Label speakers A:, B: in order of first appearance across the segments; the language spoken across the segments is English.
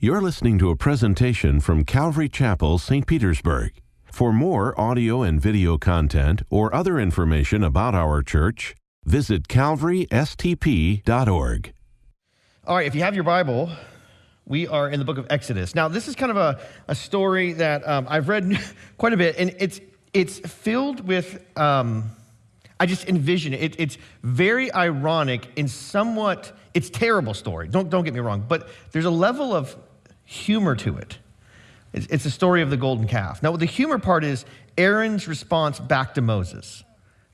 A: You're listening to a presentation from Calvary Chapel St. Petersburg. For more audio and video content or other information about our church, visit calvarystp.org.
B: All right, if you have your Bible, we are in the book of Exodus. Now, this is kind of a story that I've read quite a bit, and it's filled with, I just envision it. It's very ironic in somewhat, it's a terrible story, don't get me wrong, but there's a level of humor to it. It's a story of the golden calf. Now, the humor part is Aaron's response back to Moses.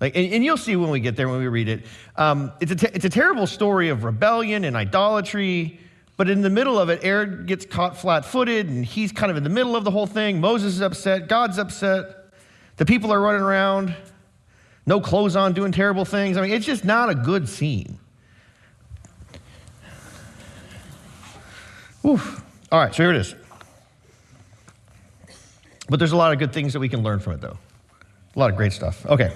B: And you'll see when we get there, when we read it. It's a terrible story of rebellion and idolatry, but in the middle of it, Aaron gets caught flat-footed, and he's kind of in the middle of the whole thing. Moses is upset. God's upset. The people are running around, no clothes on, doing terrible things. I mean, it's just not a good scene. Oof. All right, so here it is. But there's a lot of good things that we can learn from it, though. A lot of great stuff. Okay.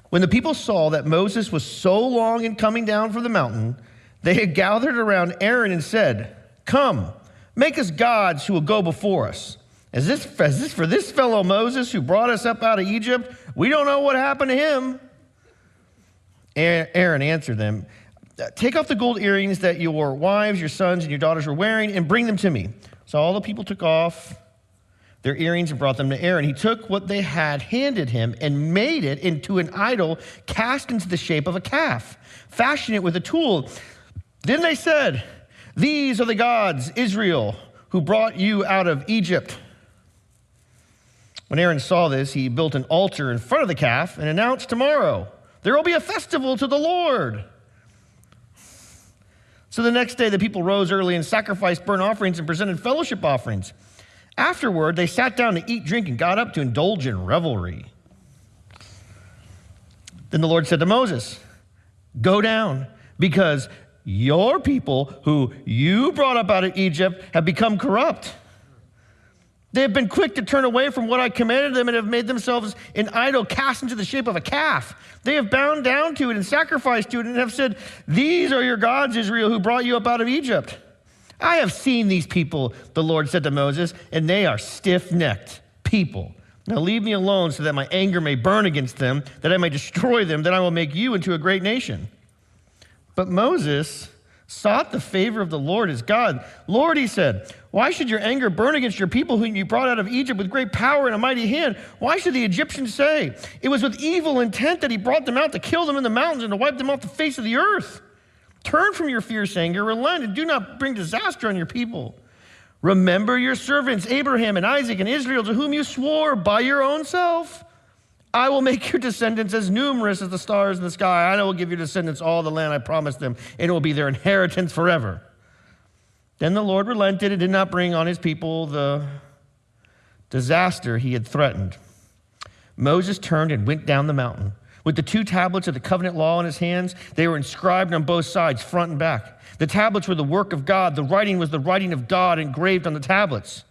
B: When the people saw that Moses was so long in coming down from the mountain, they had gathered around Aaron and said, "Come, make us gods who will go before us. As this for this fellow Moses who brought us up out of Egypt, we don't know what happened to him." Aaron answered them, "Take off the gold earrings that your wives, your sons, and your daughters were wearing and bring them to me." So all the people took off their earrings and brought them to Aaron. He took what they had handed him and made it into an idol cast into the shape of a calf, fashioned it with a tool. Then they said, "These are the gods, Israel, who brought you out of Egypt." When Aaron saw this, he built an altar in front of the calf and announced, "Tomorrow there will be a festival to the Lord." So the next day the people rose early and sacrificed burnt offerings and presented fellowship offerings. Afterward, they sat down to eat, drink, and got up to indulge in revelry. Then the Lord said to Moses, "Go down, because your people who you brought up out of Egypt have become corrupt. They have been quick to turn away from what I commanded them and have made themselves an idol cast into the shape of a calf. They have bowed down to it and sacrificed to it and have said, 'These are your gods, Israel, who brought you up out of Egypt.' I have seen these people," the Lord said to Moses, "and they are stiff-necked people. Now leave me alone so that my anger may burn against them, that I may destroy them, then I will make you into a great nation." But Moses sought the favor of the Lord his God. "Lord," he said, "why should your anger burn against your people whom you brought out of Egypt with great power and a mighty hand? Why should the Egyptians say, 'It was with evil intent that he brought them out to kill them in the mountains and to wipe them off the face of the earth'? Turn from your fierce anger, relent, and do not bring disaster on your people. Remember your servants, Abraham and Isaac and Israel, to whom you swore by your own self. I will make your descendants as numerous as the stars in the sky. I will give your descendants all the land I promised them, and it will be their inheritance forever." Then the Lord relented and did not bring on his people the disaster he had threatened. Moses turned and went down the mountain. With the 2 tablets of the covenant law in his hands, they were inscribed on both sides, front and back. The tablets were the work of God. The writing was the writing of God engraved on the tablets.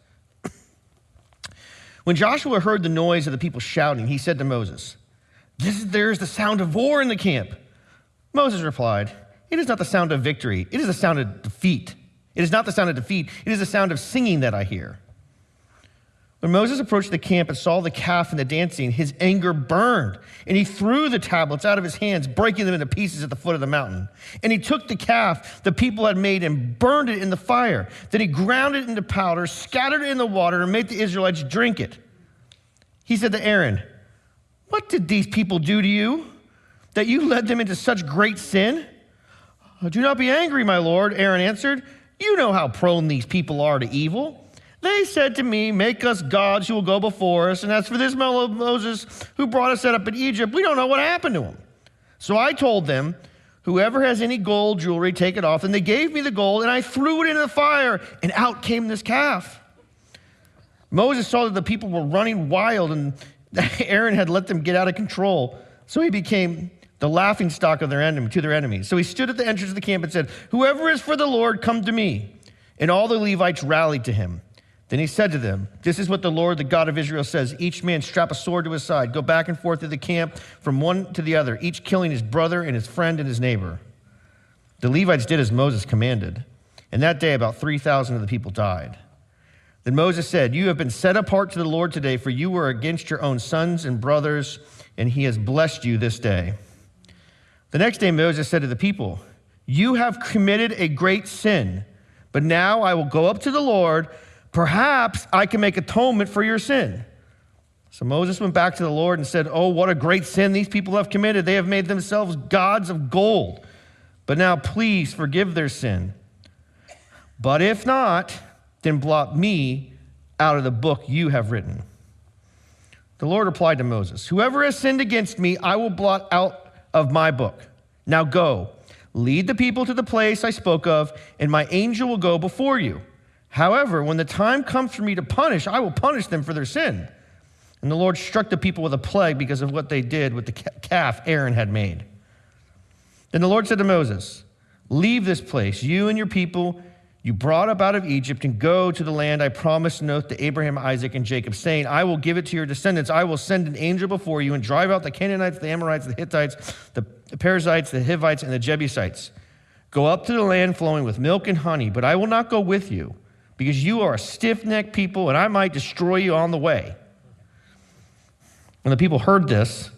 B: When Joshua heard the noise of the people shouting, he said to Moses, "There is the sound of war in the camp." Moses replied, "It is not the sound of victory. It is the sound of defeat. It is not the sound of defeat. It is the sound of singing that I hear." When Moses approached the camp and saw the calf and the dancing, his anger burned, and he threw the tablets out of his hands, breaking them into pieces at the foot of the mountain. And he took the calf the people had made and burned it in the fire. Then he ground it into powder, scattered it in the water, and made the Israelites drink it. He said to Aaron, "What did these people do to you, that you led them into such great sin?" "Do not be angry, my lord," Aaron answered. "You know how prone these people are to evil. They said to me, 'Make us gods who will go before us.' And as for this fellow Moses who brought us up in Egypt, we don't know what happened to him." So I told them, 'Whoever has any gold jewelry, take it off.' And they gave me the gold, and I threw it into the fire, and out came this calf." Moses saw that the people were running wild, and Aaron had let them get out of control. So he became the laughingstock of their enemies. So he stood at the entrance of the camp and said, "Whoever is for the Lord, come to me." And all the Levites rallied to him. Then he said to them, "This is what the Lord, the God of Israel, says. Each man strap a sword to his side. Go back and forth through the camp from one to the other, each killing his brother and his friend and his neighbor." The Levites did as Moses commanded. And that day about 3,000 of the people died. Then Moses said, "You have been set apart to the Lord today, for you were against your own sons and brothers, and he has blessed you this day." The next day Moses said to the people, "You have committed a great sin, but now I will go up to the Lord. Perhaps I can make atonement for your sin." So Moses went back to the Lord and said, "Oh, what a great sin these people have committed. They have made themselves gods of gold. But now please forgive their sin. But if not, then blot me out of the book you have written." The Lord replied to Moses, "Whoever has sinned against me, I will blot out of my book. Now go, lead the people to the place I spoke of, and my angel will go before you. However, when the time comes for me to punish, I will punish them for their sin." And the Lord struck the people with a plague because of what they did with the calf Aaron had made. Then the Lord said to Moses, "Leave this place, you and your people you brought up out of Egypt, and go to the land I promised an oath to Abraham, Isaac, and Jacob, saying, I will give it to your descendants. I will send an angel before you and drive out the Canaanites, the Amorites, the Hittites, the Perizzites, the Hivites, and the Jebusites. Go up to the land flowing with milk and honey, but I will not go with you, because you are a stiff-necked people, and I might destroy you on the way." When the people heard this,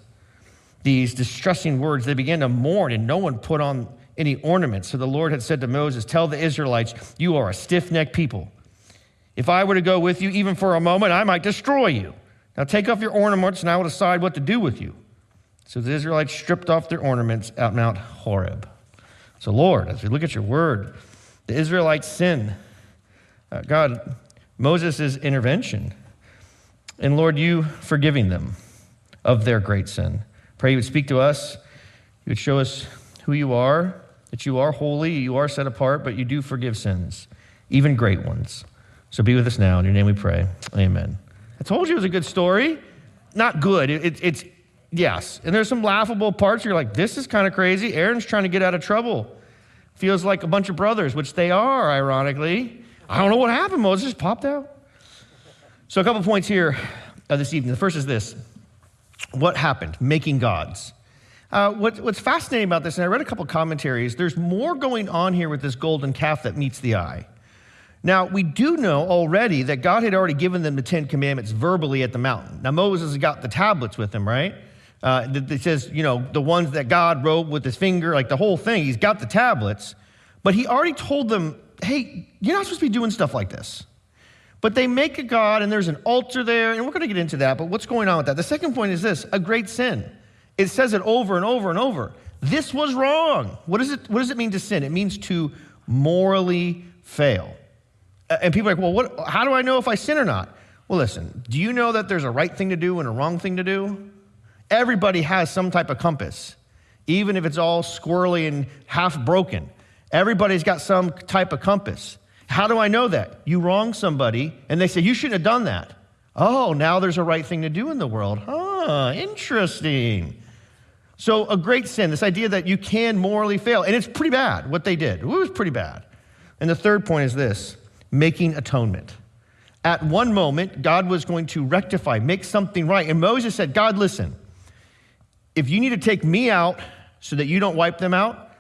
B: these distressing words, they began to mourn, and no one put on any ornaments. So the Lord had said to Moses, "Tell the Israelites, you are a stiff-necked people. If I were to go with you even for a moment, I might destroy you. Now take off your ornaments, and I will decide what to do with you." So the Israelites stripped off their ornaments at Mount Horeb. So Lord, as we look at your word, the Israelites sin. God, Moses' intervention. And Lord, you forgiving them of their great sin. Pray you would speak to us. You would show us who you are, that you are holy, you are set apart, but you do forgive sins, even great ones. So be with us now. In your name we pray. Amen. I told you it was a good story. Not good. It's yes. And there's some laughable parts. You're like, this is kind of crazy. Aaron's trying to get out of trouble. Feels like a bunch of brothers, which they are, ironically. I don't know what happened. Moses just popped out. So a couple points here this evening. The first is this. What happened? Making gods. What's fascinating about this, and I read a couple commentaries, there's more going on here with this golden calf that meets the eye. Now, we do know already that God had already given them the 10 Commandments verbally at the mountain. Now, Moses has got the tablets with him, right? It says, the ones that God wrote with his finger, like the whole thing. He's got the tablets. But he already told them, hey, you're not supposed to be doing stuff like this. But they make a god, and there's an altar there, and we're going to get into that, but what's going on with that? The second point is this, a great sin. It says it over and over and over. This was wrong. What does it mean to sin? It means to morally fail. And people are like, well, how do I know if I sin or not? Well, listen, do you know that there's a right thing to do and a wrong thing to do? Everybody has some type of compass, even if it's all squirrely and half broken. Everybody's got some type of compass. How do I know that? You wrong somebody, and they say, you shouldn't have done that. Oh, now there's a right thing to do in the world. Interesting. So a great sin, this idea that you can morally fail, and it's pretty bad what they did. It was pretty bad. And the third point is this, making atonement. At one moment, God was going to rectify, make something right. And Moses said, God, listen, if you need to take me out so that you don't wipe them out,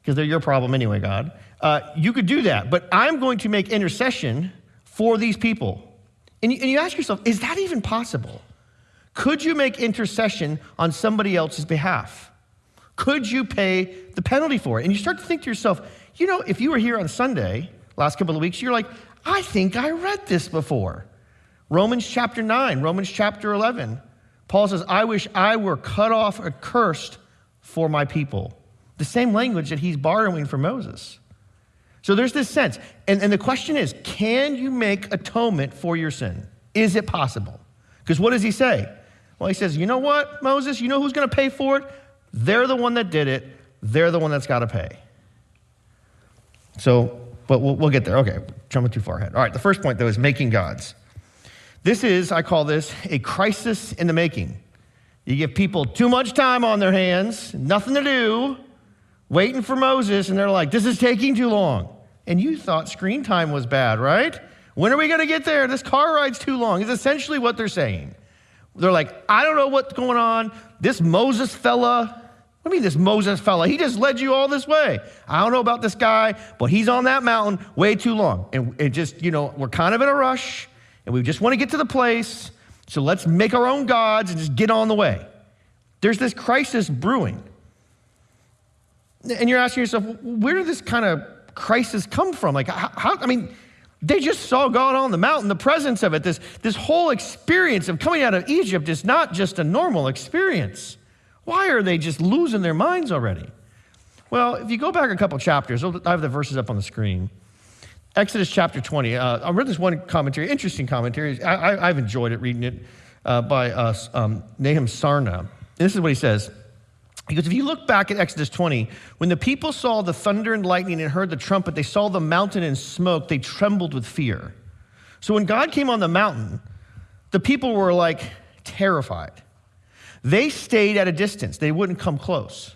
B: because they're your problem anyway, God, you could do that. But I'm going to make intercession for these people. And you ask yourself, is that even possible? Could you make intercession on somebody else's behalf? Could you pay the penalty for it? And you start to think to yourself, if you were here on Sunday, last couple of weeks, you're like, I think I read this before. Romans chapter 9, Romans chapter 11. Paul says, I wish I were cut off or cursed for my people. The same language that he's borrowing from Moses. So there's this sense. And the question is, can you make atonement for your sin? Is it possible? Because what does he say? Well, he says, you know what, Moses? You know who's going to pay for it? They're the one that did it. They're the one that's got to pay. So, but we'll get there. Okay, jumping too far ahead. All right, the first point, though, is making gods. This is, I call this, a crisis in the making. You give people too much time on their hands, nothing to do, waiting for Moses, and they're like, this is taking too long. And you thought screen time was bad, right? When are we going to get there? This car ride's too long. It's essentially what they're saying. They're like, I don't know what's going on. This Moses fella, What do you mean this Moses fella? He just led you all this way. I don't know about this guy, but he's on that mountain way too long. And it just, we're kind of in a rush, and we just want to get to the place, so let's make our own gods and just get on the way. There's this crisis brewing. And you're asking yourself, where did this kind of crisis come from? Like, they just saw God on the mountain, the presence of it. This whole experience of coming out of Egypt is not just a normal experience. Why are they just losing their minds already? Well, if you go back a couple chapters, I have the verses up on the screen. Exodus chapter 20. I read this one commentary, interesting commentary. I've enjoyed it, reading it, by Nahum Sarna. And this is what he says. He goes, if you look back at Exodus 20, when the people saw the thunder and lightning and heard the trumpet, they saw the mountain in smoke, they trembled with fear. So when God came on the mountain, the people were like terrified. They stayed at a distance. They wouldn't come close.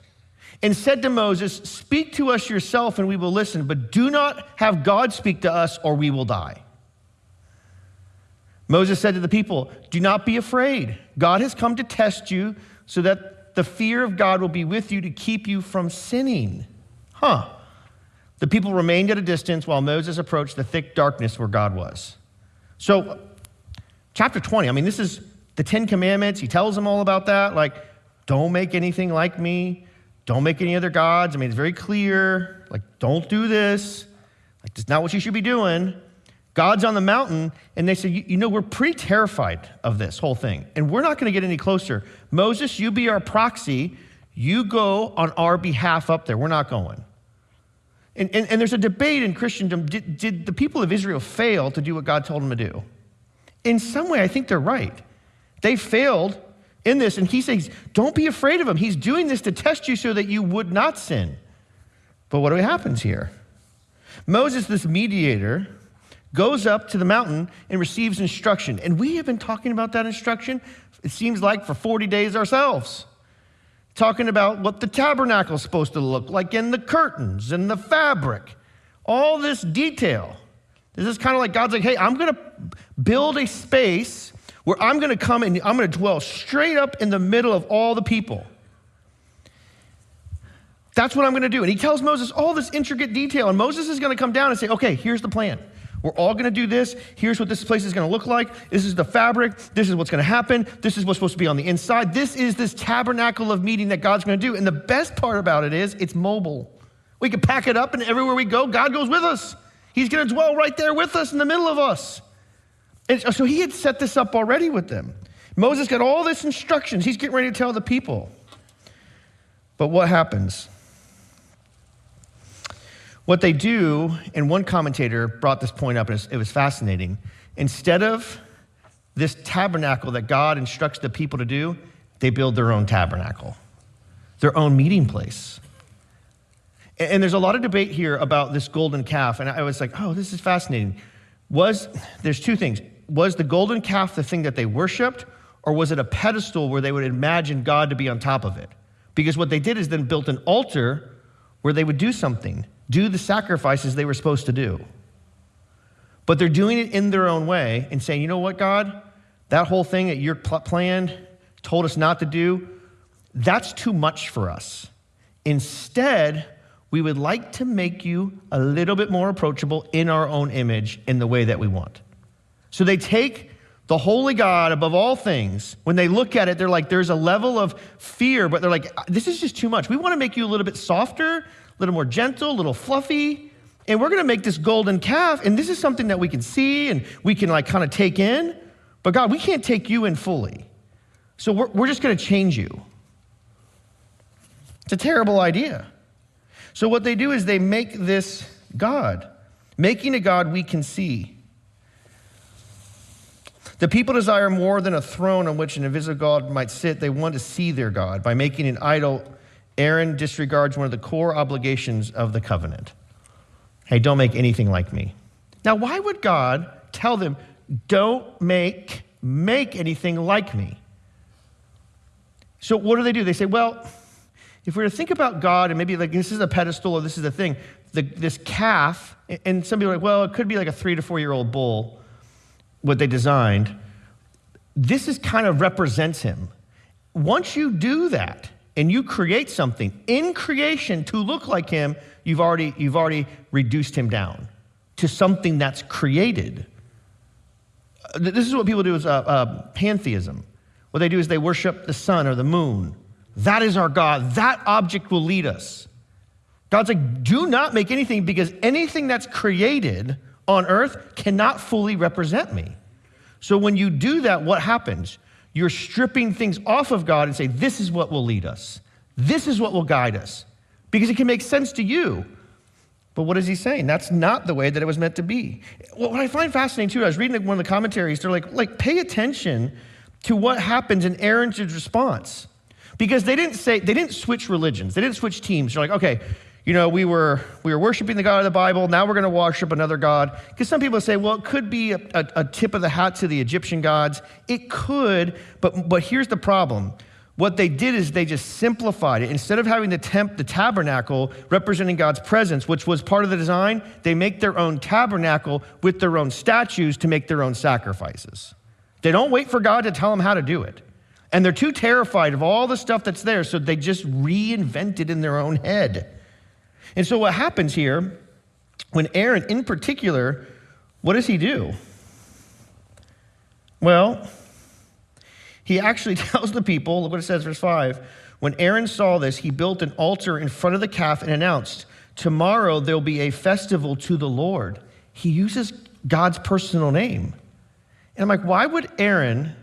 B: And said to Moses, speak to us yourself and we will listen, but do not have God speak to us or we will die. Moses said to the people, do not be afraid. God has come to test you so that the fear of God will be with you to keep you from sinning. The people remained at a distance while Moses approached the thick darkness where God was. So, chapter 20, this is the 10 Commandments. He tells them all about that. Like, don't make anything like me. Don't make any other gods. It's very clear. Like, don't do this. Like, that's not what you should be doing. God's on the mountain, and they say, we're pretty terrified of this whole thing, and we're not going to get any closer. Moses, you be our proxy. You go on our behalf up there. We're not going. And there's a debate in Christendom. Did the people of Israel fail to do what God told them to do? In some way, I think they're right. They failed in this, and he says, don't be afraid of him. He's doing this to test you so that you would not sin. But what happens here? Moses, this mediator, goes up to the mountain and receives instruction. And we have been talking about that instruction, it seems like, for 40 days ourselves. Talking about what the tabernacle is supposed to look like, and the curtains and the fabric. All this detail. This is kind of like God's like, hey, I'm going to build a space where I'm going to come and I'm going to dwell straight up in the middle of all the people. That's what I'm going to do. And he tells Moses all this intricate detail. And Moses is going to come down and say, okay, here's the plan. We're all going to do this. Here's what this place is going to look like. This is the fabric. This is what's going to happen. This is what's supposed to be on the inside. This is this tabernacle of meeting that God's going to do. And the best part about it is it's mobile. We can pack it up, and everywhere we go, God goes with us. He's going to dwell right there with us in the middle of us. And so he had set this up already with them. Moses got all this instructions. He's getting ready to tell the people. But what happens? What they do, and one commentator brought this point up, and it was fascinating. Instead of this tabernacle that God instructs the people to do, they build their own tabernacle, their own meeting place. And there's a lot of debate here about this golden calf, and I was like, oh, this is fascinating. There's two things. Was the golden calf the thing that they worshiped, or was it a pedestal where they would imagine God to be on top of it? Because what they did is then built an altar where they would do something, do the sacrifices they were supposed to do. But they're doing it in their own way and saying, you know what, God? That whole thing that you're planned, told us not to do, that's too much for us. Instead, we would like to make you a little bit more approachable in our own image in the way that we want. So they take the holy God above all things. When they look at it, they're like, there's a level of fear, but they're like, this is just too much. We want to make you a little bit softer, a little more gentle, a little fluffy, and we're going to make this golden calf, and this is something that we can see and we can like kind of take in, but God, we can't take you in fully. So we're just going to change you. It's a terrible idea. So what they do is they make this God, making a God we can see. The people desire more than a throne on which an invisible God might sit. They want to see their God. By making an idol, Aaron disregards one of the core obligations of the covenant. Hey, don't make anything like me. Now, why would God tell them, don't make anything like me? So what do? They say, well, if we were to think about God and maybe like this is a pedestal or this is a thing, this calf, and some people are like, well, it could be like a 3 to 4 year old bull, what they designed. This is kind of represents him. Once you do that, and you create something in creation to look like him, you've already reduced him down to something that's created. This is what people do is pantheism. What they do is they worship the sun or the moon. That is our God. That object will lead us. God's like, do not make anything, because anything that's created on earth cannot fully represent me. So when you do that, what happens? You're stripping things off of God and say, this is what will lead us. This is what will guide us, because it can make sense to you. But what is he saying? That's not the way that it was meant to be. What I find fascinating too, I was reading one of the commentaries, they're like pay attention to what happens in Aaron's response. Because they didn't switch religions. They didn't switch teams. They're like, okay, we were worshiping the God of the Bible. Now we're going to worship another God. Because some people say, well, it could be a tip of the hat to the Egyptian gods. It could, but here's the problem. What they did is they just simplified it. Instead of having the tabernacle representing God's presence, which was part of the design, they make their own tabernacle with their own statues to make their own sacrifices. They don't wait for God to tell them how to do it. And they're too terrified of all the stuff that's there, so they just reinvent it in their own head. And so what happens here, when Aaron in particular, what does he do? Well, he actually tells the people, look what it says, verse 5. When Aaron saw this, he built an altar in front of the calf and announced, tomorrow there'll be a festival to the Lord. He uses God's personal name. And I'm like, why would Aaron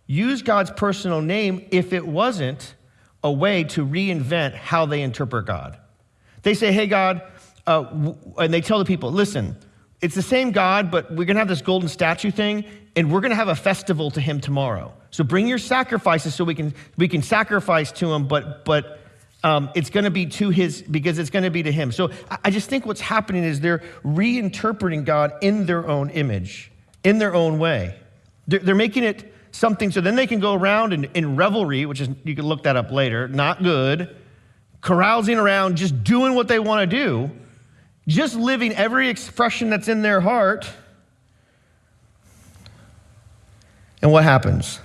B: use God's personal name if it wasn't a way to reinvent how they interpret God? They say, hey, God, and they tell the people, listen, it's the same God, but we're going to have this golden statue thing, and we're going to have a festival to him tomorrow. So bring your sacrifices so we can sacrifice to him, but it's going to be to his, because it's going to be to him. So I just think what's happening is they're reinterpreting God in their own image, in their own way. They're making it something so then they can go around in revelry, which is, you can look that up later, not good, carousing around, just doing what they want to do, just living every expression that's in their heart. And what happens?